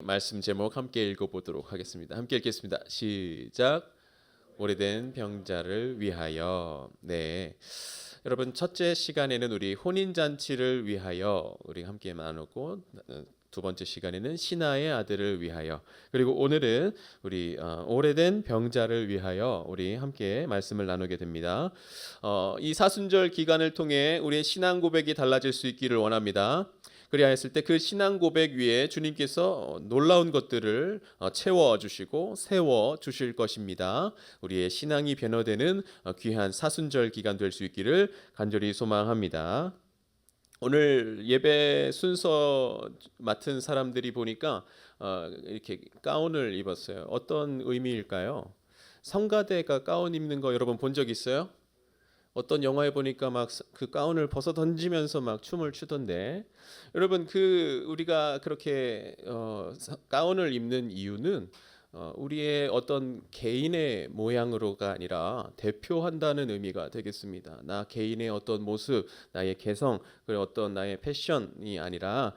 말씀 제목 함께 읽어보도록 하겠습니다. 함께 읽겠습니다. 시작. 오래된 병자를 위하여. 네, 여러분 첫째 시간에는 우리 혼인잔치를 위하여 우리 함께 나누고, 두 번째 시간에는 신하의 아들을 위하여, 그리고 오늘은 우리 오래된 병자를 위하여 우리 함께 말씀을 나누게 됩니다. 이 사순절 기간을 통해 우리의 신앙 고백이 달라질 수 있기를 원합니다. 그리하였을 때 그 신앙 고백 위에 주님께서 놀라운 것들을 채워주시고 세워주실 것입니다. 우리의 신앙이 변화되는 귀한 사순절 기간 될 수 있기를 간절히 소망합니다. 오늘 예배 순서 맡은 사람들이 보니까 이렇게 가운을 입었어요. 어떤 의미일까요? 성가대가 가운 입는 거 여러분 본 적 있어요? 어떤 영화에 보니까 막 그 가운을 벗어 던지면서 막 춤을 추던데, 여러분 우리가 그렇게 가운을 입는 이유는 우리의 어떤 개인의 모양으로가 아니라 대표한다는 의미가 되겠습니다. 나 개인의 어떤 모습, 나의 개성, 그리고 어떤 나의 패션이 아니라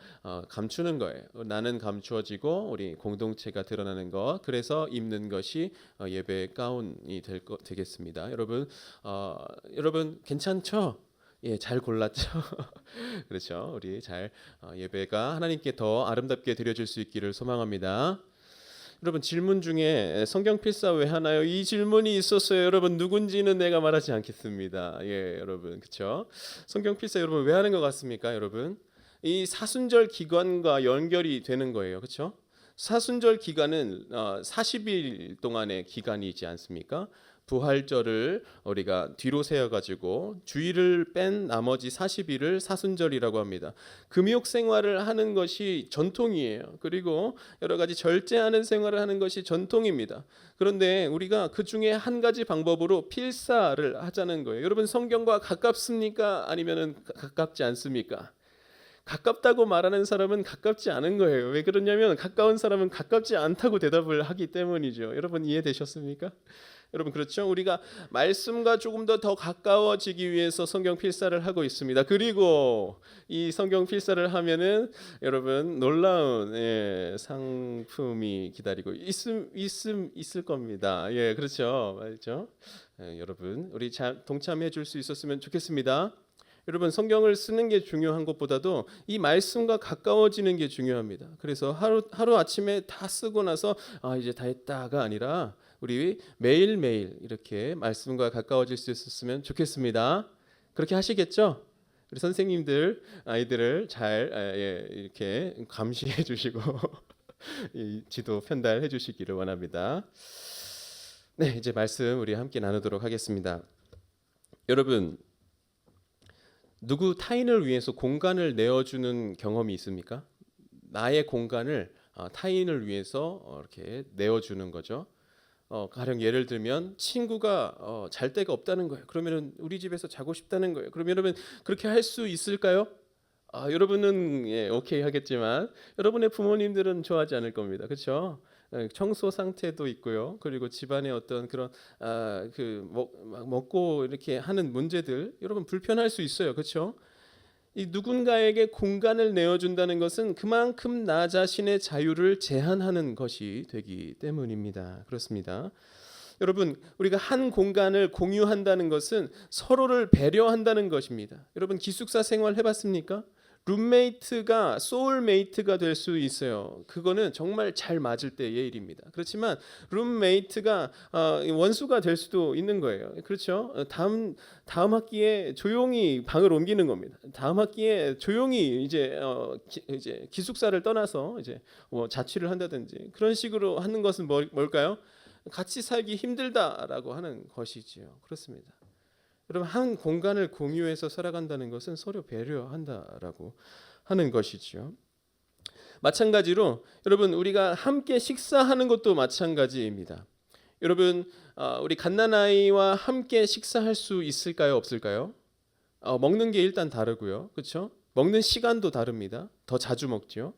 감추는 거예요. 나는 감추어지고 우리 공동체가 드러나는 것, 그래서 입는 것이 예배 가운이 되겠습니다. 여러분 괜찮죠? 예, 잘 골랐죠? 그렇죠. 우리 잘 예배가 하나님께 더 아름답게 드려질 수 있기를 소망합니다. 여러분 질문 중에 성경 필사 왜 하나요? 이 질문이 있었어요. 여러분 누군지는 내가 말하지 않겠습니다. 예, 여러분 그렇죠? 성경 필사 여러분 왜 하는 것 같습니까? 여러분 이 사순절 기간과 연결이 되는 거예요. 그렇죠? 사순절 기간은 40일 동안의 기간이지 않습니까? 부활절을 우리가 뒤로 세워가지고 주일을 뺀 나머지 40일을 사순절이라고 합니다. 금욕 생활을 하는 것이 전통이에요. 그리고 여러 가지 절제하는 생활을 하는 것이 전통입니다. 그런데 우리가 그 중에 한 가지 방법으로 필사를 하자는 거예요. 여러분 성경과 가깝습니까? 아니면은 가깝지 않습니까? 가깝다고 말하는 사람은 가깝지 않은 거예요. 왜 그러냐면 가까운 사람은 가깝지 않다고 대답을 하기 때문이죠. 여러분 이해되셨습니까? 여러분 그렇죠? 우리가 말씀과 조금 더 가까워지기 위해서 성경 필사를 하고 있습니다. 그리고 이 성경 필사를 하면은 여러분 놀라운 상품이 기다리고 있을 겁니다. 예, 그렇죠, 맞죠? 여러분 우리 잘 동참해 줄 수 있었으면 좋겠습니다. 여러분 성경을 쓰는 게 중요한 것보다도 이 말씀과 가까워지는 게 중요합니다. 그래서 하루 아침에 다 쓰고 나서 이제 다 했다가 아니라 우리 매일매일 이렇게 말씀과 가까워질 수 있었으면 좋겠습니다. 그렇게 하시겠죠? 우리 선생님들 아이들을 잘 이렇게 감시해 주시고 이 지도 편달해 주시기를 원합니다. 네, 이제 말씀 우리 함께 나누도록 하겠습니다. 여러분 누구 타인을 위해서 공간을 내어주는 경험이 있습니까? 나의 공간을 타인을 위해서 이렇게 내어주는 거죠. 가령 예를 들면 친구가 잘 데가 없다는 거예요. 그러면은 우리 집에서 자고 싶다는 거예요. 그럼 여러분 그렇게 할 수 있을까요? 여러분은 오케이 하겠지만 여러분의 부모님들은 좋아하지 않을 겁니다. 그렇죠? 청소 상태도 있고요. 그리고 집안의 어떤 그런 먹고 이렇게 하는 문제들 여러분 불편할 수 있어요. 그렇죠? 이 누군가에게 공간을 내어준다는 것은 그만큼 나 자신의 자유를 제한하는 것이 되기 때문입니다. 그렇습니다. 여러분 우리가 한 공간을 공유한다는 것은 서로를 배려한다는 것입니다. 여러분 기숙사 생활 해봤습니까? 룸메이트가 소울메이트가 될 수 있어요. 그거는 정말 잘 맞을 때의 일입니다. 그렇지만 룸메이트가 원수가 될 수도 있는 거예요. 그렇죠? 다음 학기에 조용히 방을 옮기는 겁니다. 다음 학기에 조용히 이제 기숙사를 떠나서 이제 자취를 한다든지 그런 식으로 하는 것은 뭘까요? 같이 살기 힘들다라고 하는 것이지요. 그렇습니다. 여러분 한 공간을 공유해서 살아간다는 것은 서로 배려한다라고 하는 것이죠. 마찬가지로 여러분 우리가 함께 식사하는 것도 마찬가지입니다. 여러분 우리 갓난아이와 함께 식사할 수 있을까요? 없을까요? 먹는 게 일단 다르고요. 그렇죠? 먹는 시간도 다릅니다. 더 자주 먹죠.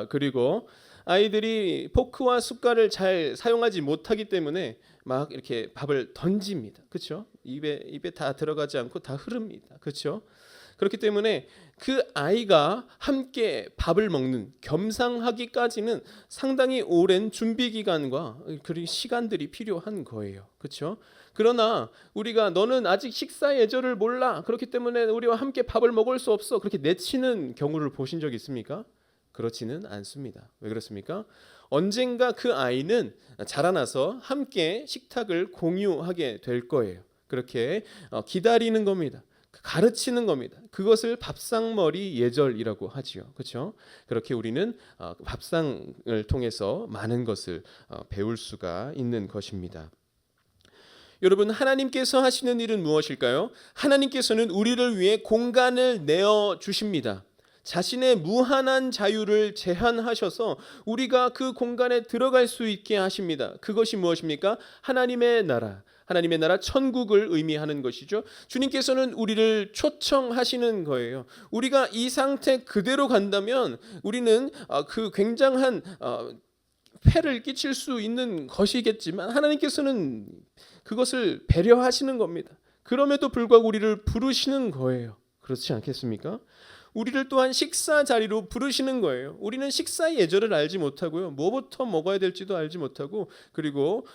그리고 아이들이 포크와 숟갈을 잘 사용하지 못하기 때문에 막 이렇게 밥을 던집니다. 그렇죠? 입에 다 들어가지 않고 다 흐릅니다. 그렇죠? 그렇기 때문에 그 아이가 함께 밥을 먹는 겸상하기까지는 상당히 오랜 준비 기간과 그리고 시간들이 필요한 거예요. 그렇죠? 그러나 우리가 너는 아직 식사 예절을 몰라. 그렇기 때문에 우리와 함께 밥을 먹을 수 없어. 그렇게 내치는 경우를 보신 적 있습니까? 그렇지는 않습니다. 왜 그렇습니까? 언젠가 그 아이는 자라나서 함께 식탁을 공유하게 될 거예요. 그렇게 기다리는 겁니다. 가르치는 겁니다. 그것을 밥상머리 예절이라고 하지요. 그렇죠? 그렇게 우리는 밥상을 통해서 많은 것을 배울 수가 있는 것입니다. 여러분, 하나님께서 하시는 일은 무엇일까요? 하나님께서는 우리를 위해 공간을 내어 주십니다. 자신의 무한한 자유를 제한하셔서 우리가 그 공간에 들어갈 수 있게 하십니다. 그것이 무엇입니까? 하나님의 나라. 하나님의 나라 천국을 의미하는 것이죠. 주님께서는 우리를 초청하시는 거예요. 우리가 이 상태 그대로 간다면 우리는 그 굉장한 폐를 끼칠 수 있는 것이겠지만 하나님께서는 그것을 배려하시는 겁니다. 그럼에도 불구하고 우리를 부르시는 거예요. 그렇지 않겠습니까? 우리를 또한 식사 자리로 부르시는 거예요. 우리는 식사 예절을 알지 못하고요. 뭐부터 먹어야 될지도 알지 못하고 그리고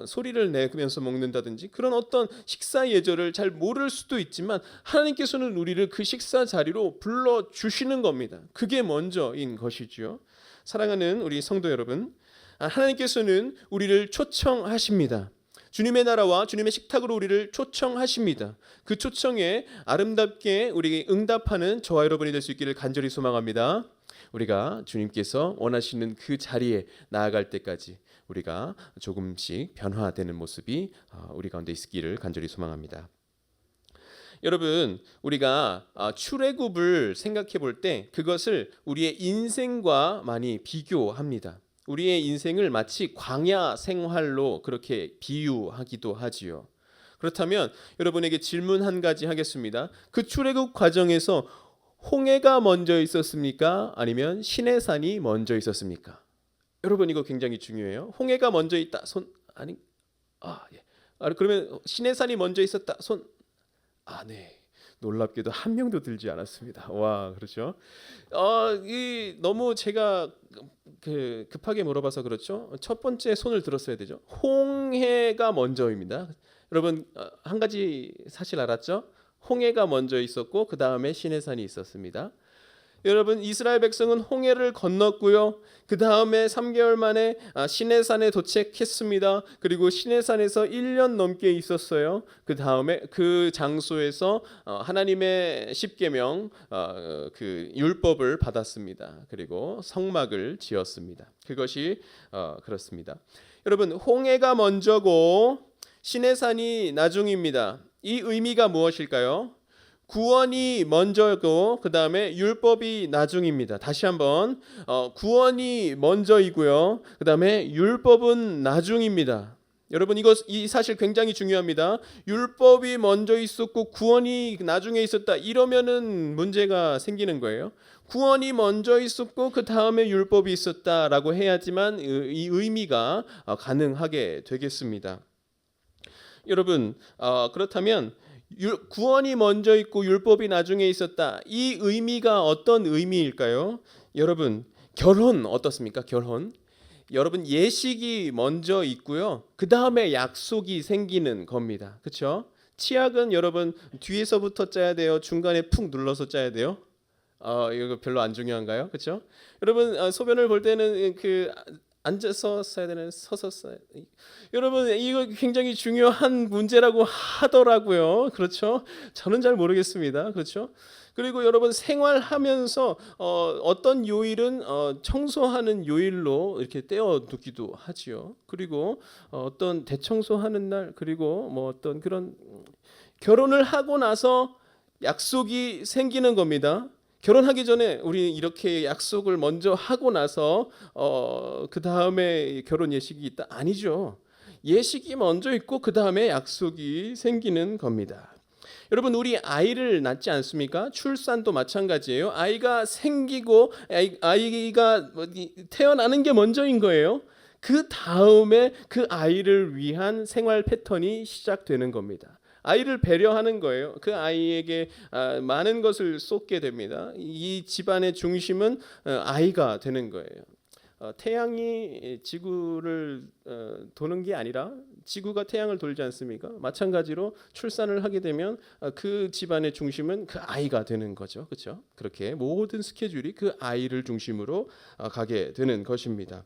소리를 내면서 먹는다든지 그런 어떤 식사 예절을 잘 모를 수도 있지만 하나님께서는 우리를 그 식사 자리로 불러주시는 겁니다. 그게 먼저인 것이죠. 사랑하는 우리 성도 여러분, 하나님께서는 우리를 초청하십니다. 주님의 나라와 주님의 식탁으로 우리를 초청하십니다. 그 초청에 아름답게 우리 응답하는 저와 여러분이 될 수 있기를 간절히 소망합니다. 우리가 주님께서 원하시는 그 자리에 나아갈 때까지 우리가 조금씩 변화되는 모습이 우리 가운데 있기를 간절히 소망합니다. 여러분, 우리가 출애굽을 생각해 볼 때 그것을 우리의 인생과 많이 비교합니다. 우리의 인생을 마치 광야 생활로 그렇게 비유하기도 하지요. 그렇다면 여러분에게 질문 한 가지 하겠습니다. 그 출애굽 과정에서 홍해가 먼저 있었습니까? 아니면 시내산이 먼저 있었습니까? 여러분, 이거 굉장히 중요해요. 홍해가 먼저 있다. 손 아니 예. 그러면 시내산이 먼저 있었다. 손 네. 놀랍게도 한 명도 들지 않았습니다. 와, 그렇죠? 너무 제가 급하게 물어봐서 그렇죠. 첫 번째 손을 들었어야 되죠. 홍해가 먼저입니다. 여러분, 한 가지 사실 알았죠? 홍해가 먼저 있었고 그 다음에 시내산이 있었습니다. 여러분, 이스라엘 백성은 홍해를 건넜고요. 그 다음에 3개월 만에 시내산에 도착했습니다. 그리고 시내산에서 1년 넘게 있었어요. 그 다음에 그 장소에서 하나님의 십계명 그 율법을 받았습니다. 그리고 성막을 지었습니다. 그것이 그렇습니다. 여러분, 홍해가 먼저고 시내산이 나중입니다. 이 의미가 무엇일까요? 구원이 먼저고 그 다음에 율법이 나중입니다. 다시 한번 구원이 먼저이고요. 그 다음에 율법은 나중입니다. 여러분, 이 사실 굉장히 중요합니다. 율법이 먼저 있었고 구원이 나중에 있었다. 이러면은 문제가 생기는 거예요. 구원이 먼저 있었고 그 다음에 율법이 있었다라고 해야지만 이 의미가 가능하게 되겠습니다. 여러분, 그렇다면 구원이 먼저 있고 율법이 나중에 있었다. 이 의미가 어떤 의미일까요? 여러분, 결혼 어떻습니까? 결혼. 여러분, 예식이 먼저 있고요. 그 다음에 약속이 생기는 겁니다. 그렇죠? 치약은 여러분 뒤에서부터 짜야 돼요? 중간에 푹 눌러서 짜야 돼요? 이거 별로 안 중요한가요? 그렇죠? 여러분, 소변을 볼 때는 앉아서 써야 되는 서서 써야. 여러분, 이거 굉장히 중요한 문제라고 하더라고요. 그렇죠? 저는 잘 모르겠습니다. 그렇죠? 그리고 여러분, 생활하면서 어떤 요일은 청소하는 요일로 이렇게 떼어두기도 하지요. 그리고 어떤 대청소하는 날, 그리고 뭐 어떤 그런 결혼을 하고 나서 약속이 생기는 겁니다. 결혼하기 전에 우리 이렇게 약속을 먼저 하고 나서 그 다음에 결혼 예식이 있다? 아니죠. 예식이 먼저 있고 그 다음에 약속이 생기는 겁니다. 여러분, 우리 아이를 낳지 않습니까? 출산도 마찬가지예요. 아이가 생기고 아이가 태어나는 게 먼저인 거예요. 그 다음에 그 아이를 위한 생활 패턴이 시작되는 겁니다. 아이를 배려하는 거예요. 그 아이에게 많은 것을 쏟게 됩니다. 이 집안의 중심은 아이가 되는 거예요. 태양이 지구를 도는 게 아니라 지구가 태양을 돌지 않습니까? 마찬가지로 출산을 하게 되면 그 집안의 중심은 그 아이가 되는 거죠. 그렇죠? 그렇게 모든 스케줄이 그 아이를 중심으로 가게 되는 것입니다.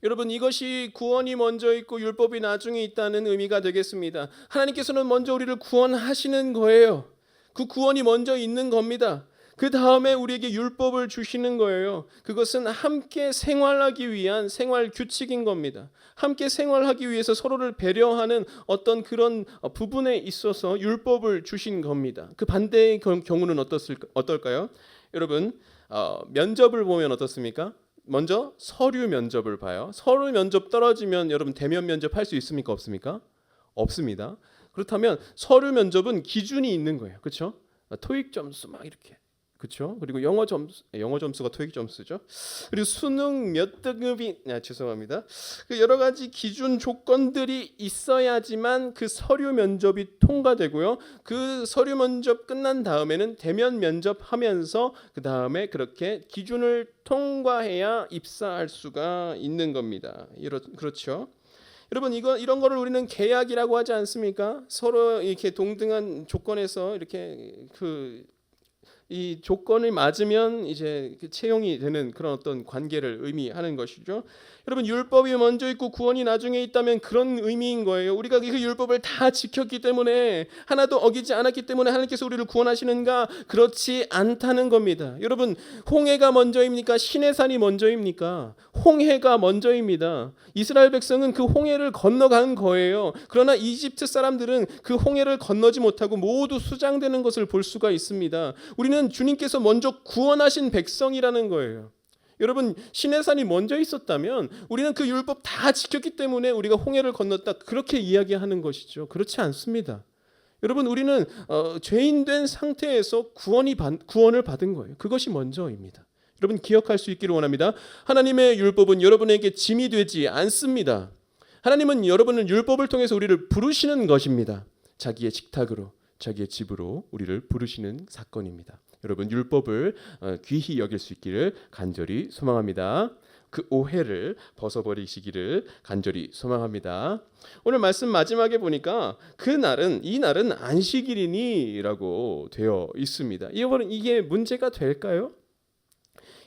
여러분, 이것이 구원이 먼저 있고 율법이 나중에 있다는 의미가 되겠습니다. 하나님께서는 먼저 우리를 구원하시는 거예요. 그 구원이 먼저 있는 겁니다. 그 다음에 우리에게 율법을 주시는 거예요. 그것은 함께 생활하기 위한 생활 규칙인 겁니다. 함께 생활하기 위해서 서로를 배려하는 어떤 그런 부분에 있어서 율법을 주신 겁니다. 그 반대의 경우는 어떨까요? 여러분, 면접을 보면 어떻습니까? 먼저 서류 면접을 봐요. 서류 면접 떨어지면 여러분 대면 면접 할 수 있습니까? 없습니까? 없습니다. 그렇다면 서류 면접은 기준이 있는 거예요. 그렇죠? 토익 점수 막 이렇게. 그렇죠? 그리고 영어 점수가 토익 점수죠. 그리고 수능 몇 등급이 죄송합니다. 그 여러 가지 기준 조건들이 있어야지만 그 서류 면접이 통과되고요. 그 서류 면접 끝난 다음에는 대면 면접하면서 그 다음에 그렇게 기준을 통과해야 입사할 수가 있는 겁니다. 그렇죠? 여러분, 이런 거를 우리는 계약이라고 하지 않습니까? 서로 이렇게 동등한 조건에서 이렇게 이 조건을 맞으면 이제 채용이 되는 그런 어떤 관계를 의미하는 것이죠. 여러분, 율법이 먼저 있고 구원이 나중에 있다면 그런 의미인 거예요. 우리가 그 율법을 다 지켰기 때문에 하나도 어기지 않았기 때문에 하나님께서 우리를 구원하시는가? 그렇지 않다는 겁니다. 여러분, 홍해가 먼저입니까? 시내산이 먼저입니까? 홍해가 먼저입니다. 이스라엘 백성은 그 홍해를 건너간 거예요. 그러나 이집트 사람들은 그 홍해를 건너지 못하고 모두 수장되는 것을 볼 수가 있습니다. 우리는 주님께서 먼저 구원하신 백성이라는 거예요. 여러분, 시내산이 먼저 있었다면 우리는 그 율법 다 지켰기 때문에 우리가 홍해를 건넜다, 그렇게 이야기하는 것이죠. 그렇지 않습니다. 여러분, 우리는 죄인된 상태에서 구원을 받은 거예요. 그것이 먼저입니다. 여러분, 기억할 수 있기를 원합니다. 하나님의 율법은 여러분에게 짐이 되지 않습니다. 하나님은 여러분을 율법을 통해서 우리를 부르시는 것입니다. 자기의 식탁으로, 자기의 집으로 우리를 부르시는 사건입니다. 여러분, 율법을 귀히 여길 수 있기를 간절히 소망합니다. 그 오해를 벗어버리시기를 간절히 소망합니다. 오늘 말씀 마지막에 보니까 이 날은 안식일이니라고 되어 있습니다. 이게 문제가 될까요?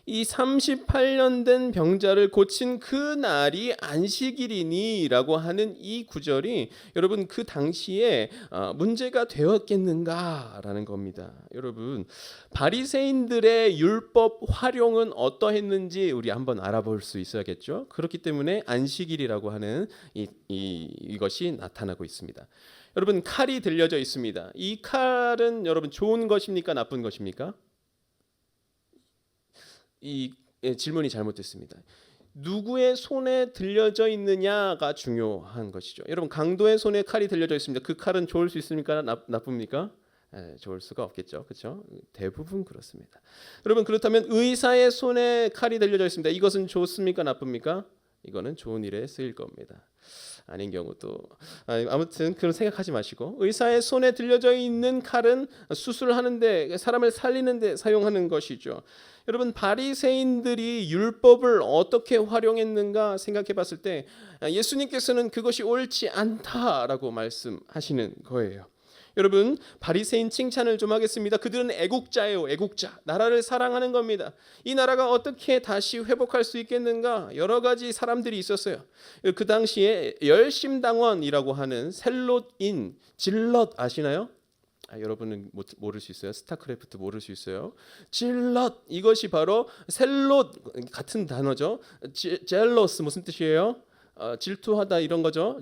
이 38년 된 병자를 고친 그 날이 안식일이니라고 하는 이 구절이 여러분 그 당시에 문제가 되었겠는가라는 겁니다. 여러분, 바리새인들의 율법 활용은 어떠했는지 우리 한번 알아볼 수 있어야겠죠. 그렇기 때문에 안식일이라고 하는 이것이 나타나고 있습니다. 여러분, 칼이 들려져 있습니다. 이 칼은 여러분 좋은 것입니까? 나쁜 것입니까? 질문이 잘못됐습니다. 누구의 손에 들려져 있느냐가 중요한 것이죠. 여러분, 강도의 손에 칼이 들려져 있습니다. 그 칼은 좋을 수 있습니까? 나쁩니까? 좋을 수가 없겠죠. 그렇죠? 대부분 그렇습니다. 여러분, 그렇다면 의사의 손에 칼이 들려져 있습니다. 이것은 좋습니까? 나쁩니까? 이거는 좋은 일에 쓰일 겁니다. 아닌 경우도 아무튼 그런 생각하지 마시고, 의사의 손에 들려져 있는 칼은 수술하는데, 사람을 살리는데 사용하는 것이죠. 여러분, 바리새인들이 율법을 어떻게 활용했는가 생각해 봤을 때 예수님께서는 그것이 옳지 않다라고 말씀하시는 거예요. 여러분, 바리새인 칭찬을 좀 하겠습니다. 그들은 애국자예요. 애국자. 나라를 사랑하는 겁니다. 이 나라가 어떻게 다시 회복할 수 있겠는가? 여러 가지 사람들이 있었어요. 그 당시에 열심당원이라고 하는 셀롯인 질럿 아시나요? 여러분은 모를 수 있어요. 스타크래프트 모를 수 있어요. 질럿, 이것이 바로 셀롯 같은 단어죠. 젤러스 무슨 뜻이에요? 질투하다 이런 거죠.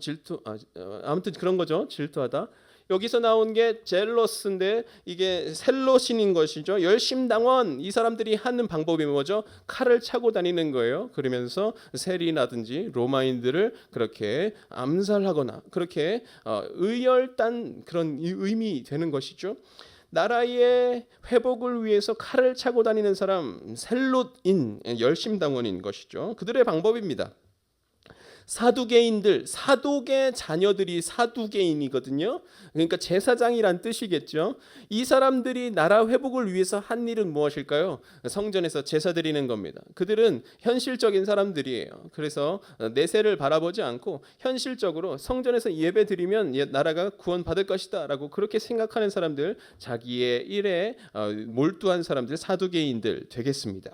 아무튼 그런 거죠. 질투하다. 여기서 나온 게 젤러스인데 이게 셀롯인 것이죠. 열심당원, 이 사람들이 하는 방법이 뭐죠? 칼을 차고 다니는 거예요. 그러면서 세리나든지 로마인들을 그렇게 암살하거나 그렇게 의열단 그런 의미 되는 것이죠. 나라의 회복을 위해서 칼을 차고 다니는 사람, 셀롯인 열심당원인 것이죠. 그들의 방법입니다. 사두개인들, 사독의 자녀들이 사두개인이거든요. 그러니까 제사장이란 뜻이겠죠. 이 사람들이 나라 회복을 위해서 한 일은 무엇일까요? 성전에서 제사 드리는 겁니다. 그들은 현실적인 사람들이에요. 그래서 내세를 바라보지 않고 현실적으로 성전에서 예배 드리면 나라가 구원받을 것이다 라고 그렇게 생각하는 사람들, 자기의 일에 몰두한 사람들, 사두개인들 되겠습니다.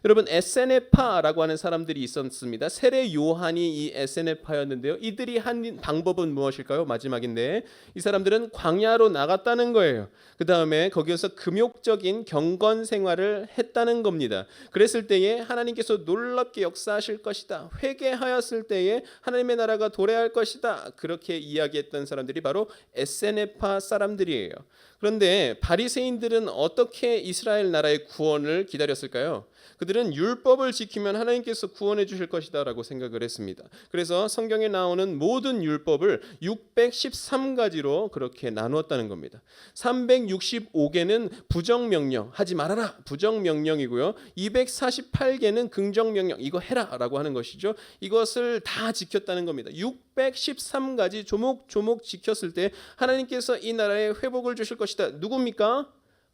여러분, 에세네파라고 하는 사람들이 있었습니다. 세례 요한이 이 에세네파였는데요. 이들이 한 방법은 무엇일까요? 마지막인데 이 사람들은 광야로 나갔다는 거예요. 그 다음에 거기에서 금욕적인 경건 생활을 했다는 겁니다. 그랬을 때에 하나님께서 놀랍게 역사하실 것이다. 회개하였을 때에 하나님의 나라가 도래할 것이다. 그렇게 이야기했던 사람들이 바로 에세네파 사람들이에요. 그런데 바리새인들은 어떻게 이스라엘 나라의 구원을 기다렸을까요? 그들은 율법을 지키면 하나님께서 구원해 주실 것이다라고 생각을 했습니다. 그래서 성경에 나오는 모든 율법을 613가지로 그렇게 나누었다는 겁니다. 365개는 부정명령, 하지 말아라, 부정명령이고요. 248개는 긍정명령, 이거 해라라고 하는 것이죠. 이것을 다 지켰다는 겁니다. 613가지 조목조목 지켰을 때 하나님께서 이 나라에 회복을 주실 것이다. 누굽니까?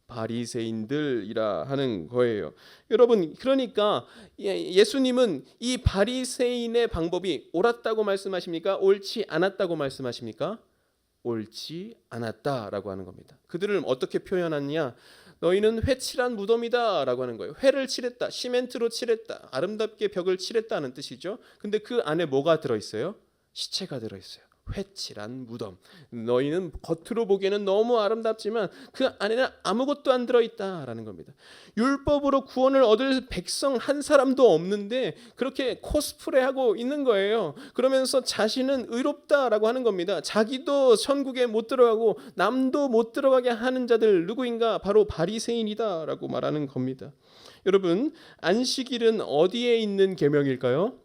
바리새인들이라 하는 거예요. 여러분, 그러니까 예수님은 이 바리새인의 방법이 옳았다고 말씀하십니까? 옳지 않았다고 말씀하십니까? 옳지 않았다라고 하는 겁니다. 그들을 어떻게 표현하느냐? 너희는 회칠한 무덤이다라고 하는 거예요. 회를 칠했다, 시멘트로 칠했다, 아름답게 벽을 칠했다는 뜻이죠. 근데 그 안에 뭐가 들어있어요? 시체가 들어있어요. 회칠한 무덤. 너희는 겉으로 보기에는 너무 아름답지만 그 안에는 아무것도 안 들어있다라는 겁니다. 율법으로 구원을 얻을 백성 한 사람도 없는데 그렇게 코스프레하고 있는 거예요. 그러면서 자신은 의롭다라고 하는 겁니다. 자기도 천국에 못 들어가고 남도 못 들어가게 하는 자들 누구인가? 바로 바리새인이다라고 말하는 겁니다. 여러분, 안식일은 어디에 있는 계명일까요?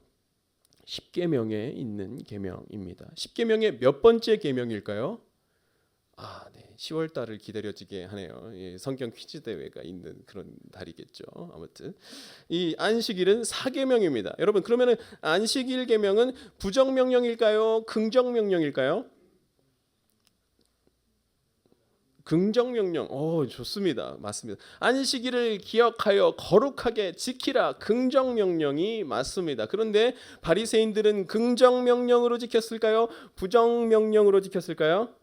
십계명에 있는 계명입니다. 십계명의 몇 번째 계명일까요? 10월 달을 기다려지게 하네요. 성경 퀴즈 대회가 있는 그런 달이겠죠. 아무튼 이 안식일은 사계명입니다. 여러분, 그러면은 안식일 계명은 부정명령일까요? 긍정명령일까요? 긍정명령. 좋습니다. 맞습니다. 안식일을 기억하여 거룩하게 지키라. 긍정명령이 맞습니다. 그런데 바리새인들은 긍정명령으로 지켰을까요? 부정명령으로 지켰을까요?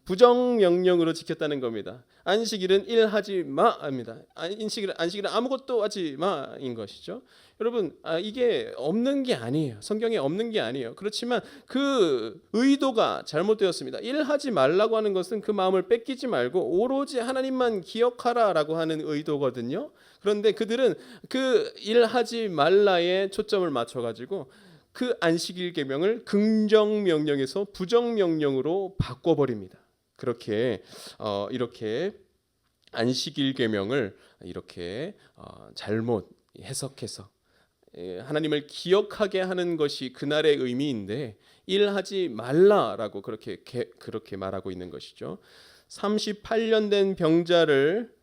부정명령으로 지켰다는 겁니다. 안식일은 일하지 마입니다. 안식일은 아무것도 하지 마인 것이죠. 여러분, 이게 없는 게 아니에요. 성경에 없는 게 아니에요. 그렇지만 그 의도가 잘못되었습니다. 일하지 말라고 하는 것은 그 마음을 뺏기지 말고 오로지 하나님만 기억하라라고 하는 의도거든요. 그런데 그들은 그 일하지 말라에 초점을 맞춰가지고 그 안식일 계명을 긍정명령에서 부정명령으로 바꿔버립니다. 그렇게 이렇게 안식일 계명을 이렇게 잘못 해석해서 하나님을 기억하게 하는 것이 그날의 의미인데 일하지 말라라고 그렇게 말하고 있는 것이죠. 38년 된 병자를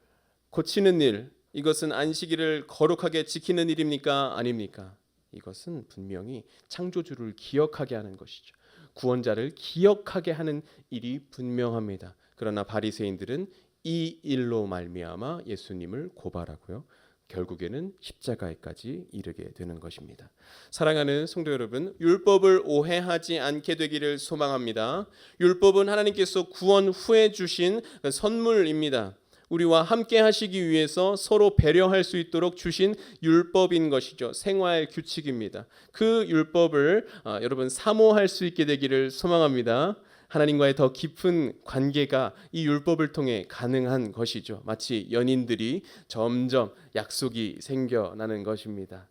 고치는 일, 이것은 안식일을 거룩하게 지키는 일입니까? 아닙니까? 이것은 분명히 창조주를 기억하게 하는 것이죠. 구원자를 기억하게 하는 일이 분명합니다. 그러나 바리새인들은 이 일로 말미암아 예수님을 고발하고요. 결국에는 십자가에까지 이르게 되는 것입니다. 사랑하는 성도 여러분, 율법을 오해하지 않게 되기를 소망합니다. 율법은 하나님께서 구원 후에 주신 선물입니다. 우리와 함께 하시기 위해서 서로 배려할 수 있도록 주신 율법인 것이죠. 생활 규칙입니다. 그 율법을 여러분 사모할 수 있게 되기를 소망합니다. 하나님과의 더 깊은 관계가 이 율법을 통해 가능한 것이죠. 마치 연인들이 점점 약속이 생겨나는 것입니다.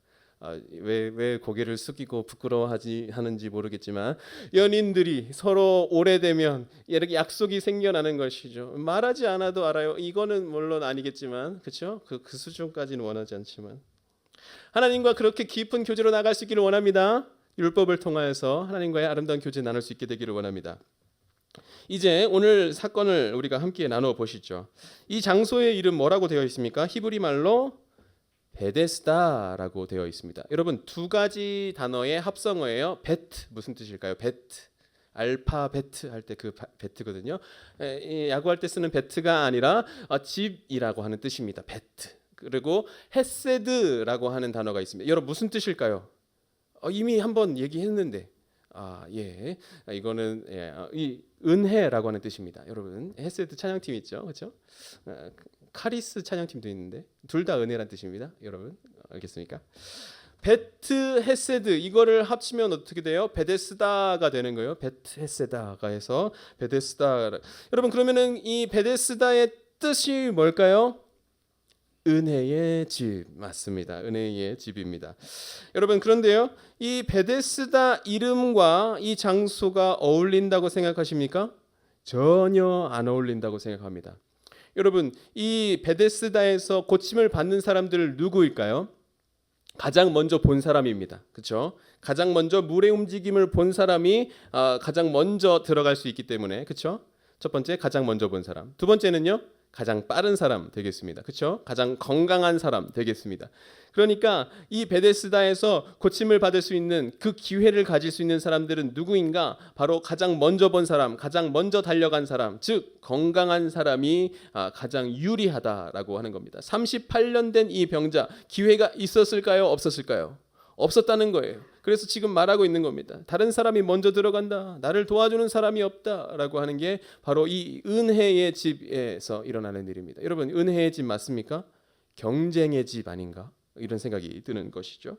왜 고개를 숙이고 부끄러워하는지 모르겠지만 연인들이 서로 오래되면 이렇게 약속이 생겨나는 것이죠. 말하지 않아도 알아요. 이거는 물론 아니겠지만, 그렇죠? 그 수준까지는 원하지 않지만 하나님과 그렇게 깊은 교제로 나갈 수 있기를 원합니다. 율법을 통하여서 하나님과의 아름다운 교제 나눌 수 있게 되기를 원합니다. 이제 오늘 사건을 우리가 함께 나누어 보시죠. 이 장소의 이름 뭐라고 되어 있습니까? 히브리 말로 베데스다라고 되어 있습니다. 여러분 두 가지 단어의 합성어예요. 베트 무슨 뜻일까요? 베트 알파베트 할 때 그 베트거든요. 야구할 때 쓰는 베트가 아니라 집이라고 하는 뜻입니다. 베트. 그리고 헤세드라고 하는 단어가 있습니다. 여러분 무슨 뜻일까요? 이미 한번 얘기했는데 예. 이거는 이 은혜라고 하는 뜻입니다. 여러분 헤세드 찬양팀 있죠, 그렇죠? 카리스 찬양팀도 있는데 둘 다 은혜란 뜻입니다. 여러분 알겠습니까? 베트 헤세드 이거를 합치면 어떻게 돼요? 베데스다가 되는 거예요. 베트 헤세다가 해서 베데스다. 여러분 그러면은 이 베데스다의 뜻이 뭘까요? 은혜의 집 맞습니다. 은혜의 집입니다. 여러분 그런데요, 이 베데스다 이름과 이 장소가 어울린다고 생각하십니까? 전혀 안 어울린다고 생각합니다. 여러분 이 베데스다에서 고침을 받는 사람들은 누구일까요? 가장 먼저 본 사람입니다. 그렇죠? 가장 먼저 물의 움직임을 본 사람이 가장 먼저 들어갈 수 있기 때문에 그렇죠? 첫 번째 가장 먼저 본 사람. 두 번째는요. 가장 빠른 사람 되겠습니다. 그렇죠? 가장 건강한 사람 되겠습니다. 그러니까 이 베데스다에서 고침을 받을 수 있는 그 기회를 가질 수 있는 사람들은 누구인가? 바로 가장 먼저 본 사람, 가장 먼저 달려간 사람, 즉 건강한 사람이 가장 유리하다라고 하는 겁니다. 38년 된 이 병자 기회가 있었을까요? 없었을까요? 없었다는 거예요. 그래서 지금 말하고 있는 겁니다. 다른 사람이 먼저 들어간다. 나를 도와주는 사람이 없다라고 하는 게 바로 이 은혜의 집에서 일어나는 일입니다. 여러분 은혜의 집 맞습니까? 경쟁의 집 아닌가? 이런 생각이 드는 것이죠.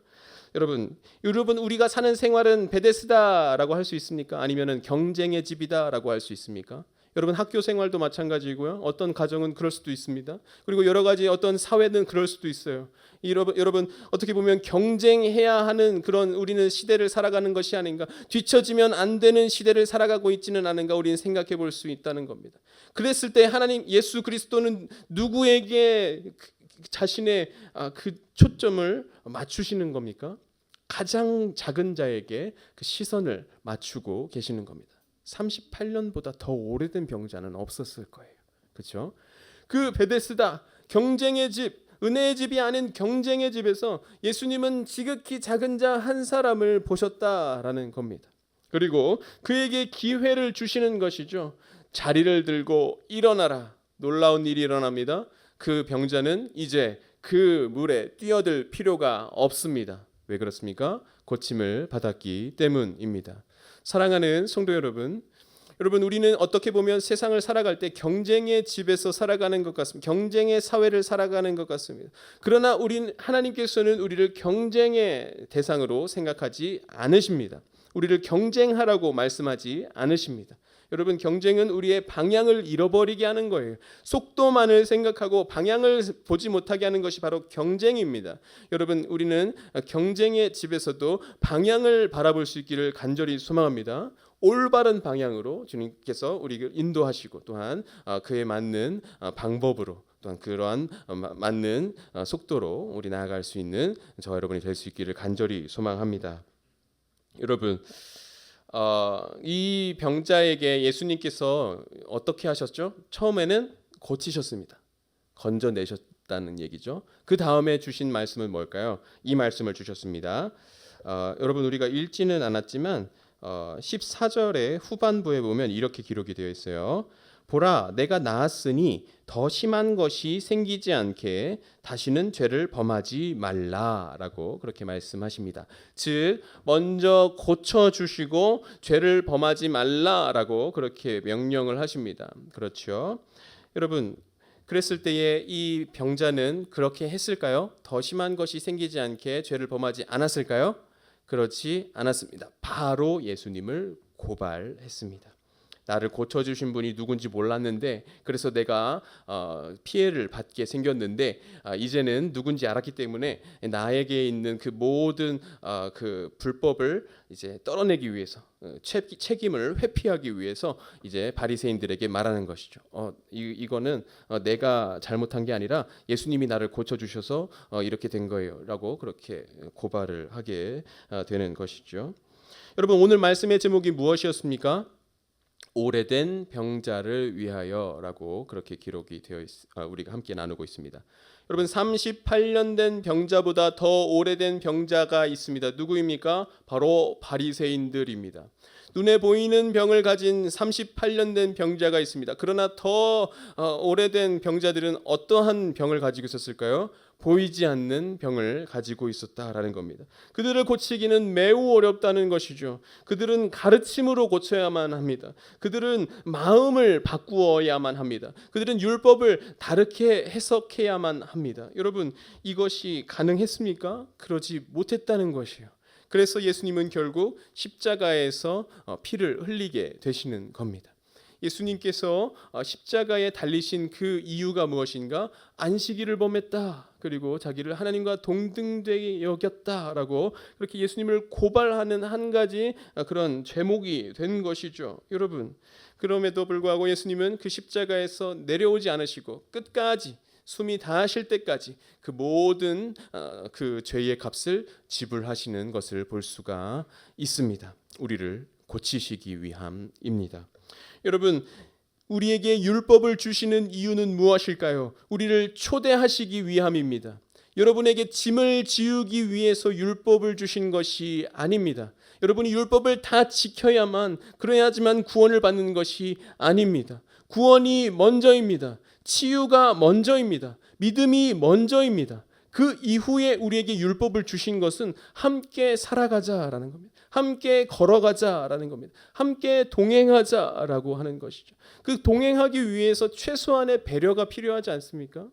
여러분 우리가 사는 생활은 베데스다라고 할 수 있습니까? 아니면은 경쟁의 집이다라고 할 수 있습니까? 여러분 학교 생활도 마찬가지고요. 어떤 가정은 그럴 수도 있습니다. 그리고 여러 가지 어떤 사회는 그럴 수도 있어요. 여러분 어떻게 보면 경쟁해야 하는 그런 우리는 시대를 살아가는 것이 아닌가. 뒤처지면 안 되는 시대를 살아가고 있지는 않은가 우리는 생각해 볼 수 있다는 겁니다. 그랬을 때 하나님 예수 그리스도는 누구에게 자신의 그 초점을 맞추시는 겁니까? 가장 작은 자에게 그 시선을 맞추고 계시는 겁니다. 38년보다 더 오래된 병자는 없었을 거예요. 그렇죠? 그 베데스다 경쟁의 집, 은혜의 집이 아닌 경쟁의 집에서 예수님은 지극히 작은 자 한 사람을 보셨다라는 겁니다. 그리고 그에게 기회를 주시는 것이죠. 자리를 들고 일어나라. 놀라운 일이 일어납니다. 그 병자는 이제 그 물에 뛰어들 필요가 없습니다. 왜 그렇습니까? 고침을 받았기 때문입니다. 사랑하는 성도 여러분, 우리는 어떻게 보면 세상을 살아갈 때 경쟁의 집에서 살아가는 것 같습니다. 경쟁의 사회를 살아가는 것 같습니다. 그러나 하나님께서는 우리를 경쟁의 대상으로 생각하지 않으십니다. 우리를 경쟁하라고 말씀하지 않으십니다. 여러분 경쟁은 우리의 방향을 잃어버리게 하는 거예요. 속도만을 생각하고 방향을 보지 못하게 하는 것이 바로 경쟁입니다. 여러분 우리는 경쟁의 집에서도 방향을 바라볼 수 있기를 간절히 소망합니다. 올바른 방향으로 주님께서 우리를 인도하시고 또한 그에 맞는 방법으로 또한 그러한 맞는 속도로 우리 나아갈 수 있는 저와 여러분이 될 수 있기를 간절히 소망합니다. 여러분 이 병자에게 예수님께서 어떻게 하셨죠? 처음에는 고치셨습니다. 건져내셨다는 얘기죠. 그 다음에 주신 말씀은 뭘까요? 이 말씀을 주셨습니다. 여러분 우리가 읽지는 않았지만 14절의 후반부에 보면 이렇게 기록이 되어 있어요. 보라 내가 나았으니 더 심한 것이 생기지 않게 다시는 죄를 범하지 말라라고 그렇게 말씀하십니다. 즉 먼저 고쳐주시고 죄를 범하지 말라라고 그렇게 명령을 하십니다. 그렇죠? 여러분 그랬을 때에 이 병자는 그렇게 했을까요? 더 심한 것이 생기지 않게 죄를 범하지 않았을까요? 그렇지 않았습니다. 바로 예수님을 고발했습니다. 나를 고쳐주신 분이 누군지 몰랐는데 그래서 내가 피해를 받게 생겼는데 이제는 누군지 알았기 때문에 나에게 있는 그 모든 그 불법을 이제 떨어내기 위해서 책임을 회피하기 위해서 이제 바리새인들에게 말하는 것이죠. 이거는 내가 잘못한 게 아니라 예수님이 나를 고쳐주셔서 이렇게 된 거예요라고 그렇게 고발을 하게 되는 것이죠. 여러분 오늘 말씀의 제목이 무엇이었습니까? 오래된 병자를 위하여라고 그렇게 기록이 되어 우리가 함께 나누고 있습니다. 여러분 38년 된 병자보다 더 오래된 병자가 있습니다. 누구입니까? 바로 바리새인들입니다. 눈에 보이는 병을 가진 38년 된 병자가 있습니다. 그러나 더 오래된 병자들은 어떠한 병을 가지고 있었을까요? 보이지 않는 병을 가지고 있었다라는 겁니다. 그들을 고치기는 매우 어렵다는 것이죠. 그들은 가르침으로 고쳐야만 합니다. 그들은 마음을 바꾸어야만 합니다. 그들은 율법을 다르게 해석해야만 합니다. 여러분, 이것이 가능했습니까? 그러지 못했다는 것이에요. 그래서 예수님은 결국 십자가에서 피를 흘리게 되시는 겁니다. 예수님께서 십자가에 달리신 그 이유가 무엇인가? 안식일을 범했다. 그리고 자기를 하나님과 동등되게 여겼다라고 그렇게 예수님을 고발하는 한 가지 그런 죄목이 된 것이죠. 여러분, 그럼에도 불구하고 예수님은 그 십자가에서 내려오지 않으시고 끝까지 숨이 닿으실 때까지 그 모든 그 죄의 값을 지불하시는 것을 볼 수가 있습니다. 우리를 고치시기 위함입니다. 여러분, 우리에게 율법을 주시는 이유는 무엇일까요? 우리를 초대하시기 위함입니다. 여러분에게 짐을 지우기 위해서 율법을 주신 것이 아닙니다. 여러분이 율법을 다 지켜야만 그래야지만 구원을 받는 것이 아닙니다. 구원이 먼저입니다. 치유가 먼저입니다. 믿음이 먼저입니다. 그 이후에 우리에게 율법을 주신 것은 함께 살아가자라는 겁니다. 함께 걸어가자라는 겁니다. 함께 동행하자라고 하는 것이죠. 그 동행하기 위해서 최소한의 배려가 필요하지 않습니까?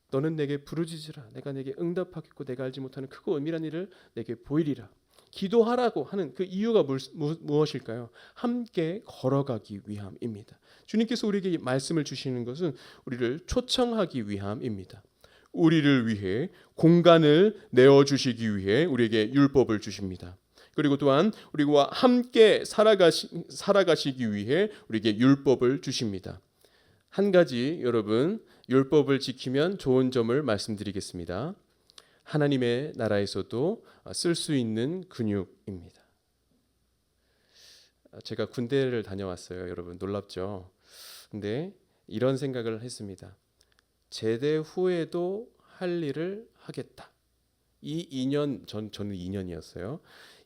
너는 내게 부르짖으라. 내가 내게 응답하겠고 내가 알지 못하는 크고 은밀한 일을 내게 보이리라. 기도하라고 하는 그 이유가 무엇일까요? 함께 걸어가기 위함입니다. 주님께서 우리에게 말씀을 주시는 것은 우리를 초청하기 위함입니다. 우리를 위해 공간을 내어주시기 위해 우리에게 율법을 주십니다. 그리고 또한 우리와 함께 살아가시기 위해 우리에게 율법을 주십니다. 한 가지 여러분 율법을 지키면 좋은 점을 말씀드리겠습니다. 하나님의 나라에서도 쓸 수 있는 근육입니다. 제가 군대를 다녀왔어요. 여러분 놀랍죠? 근데 이런 생각을 했습니다. 제대 후에도 할 일을 하겠다. 이 2년 저는 2년이었어요.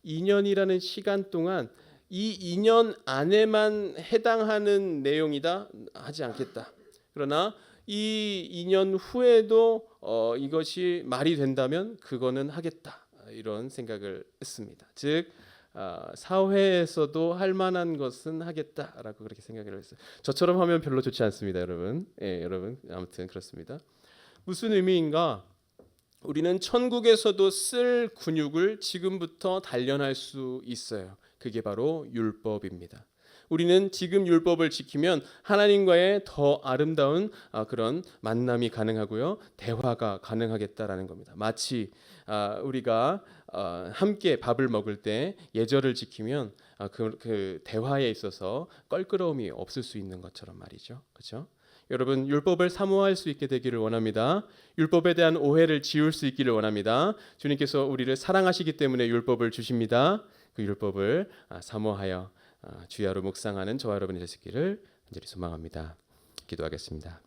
2년이라는 시간 동안 이 2년 안에만 해당하는 내용이다 하지 않겠다. 그러나 이 2년 후에도 이것이 말이 된다면 그거는 하겠다. 이런 생각을 했습니다. 즉 사회에서도 할 만한 것은 하겠다라고 그렇게 생각을 했어요. 저처럼 하면 별로 좋지 않습니다, 여러분. 여러분 아무튼 그렇습니다. 무슨 의미인가? 우리는 천국에서도 쓸 근육을 지금부터 단련할 수 있어요. 그게 바로 율법입니다. 우리는 지금 율법을 지키면 하나님과의 더 아름다운 그런 만남이 가능하고요. 대화가 가능하겠다라는 겁니다. 마치 우리가 함께 밥을 먹을 때 예절을 지키면 그 대화에 있어서 껄끄러움이 없을 수 있는 것처럼 말이죠. 그렇죠? 여러분 율법을 사모할 수 있게 되기를 원합니다. 율법에 대한 오해를 지울 수 있기를 원합니다. 주님께서 우리를 사랑하시기 때문에 율법을 주십니다. 그 율법을 사모하여 주야로 묵상하는 저와 여러분이 되시기를 간절히 소망합니다. 기도하겠습니다.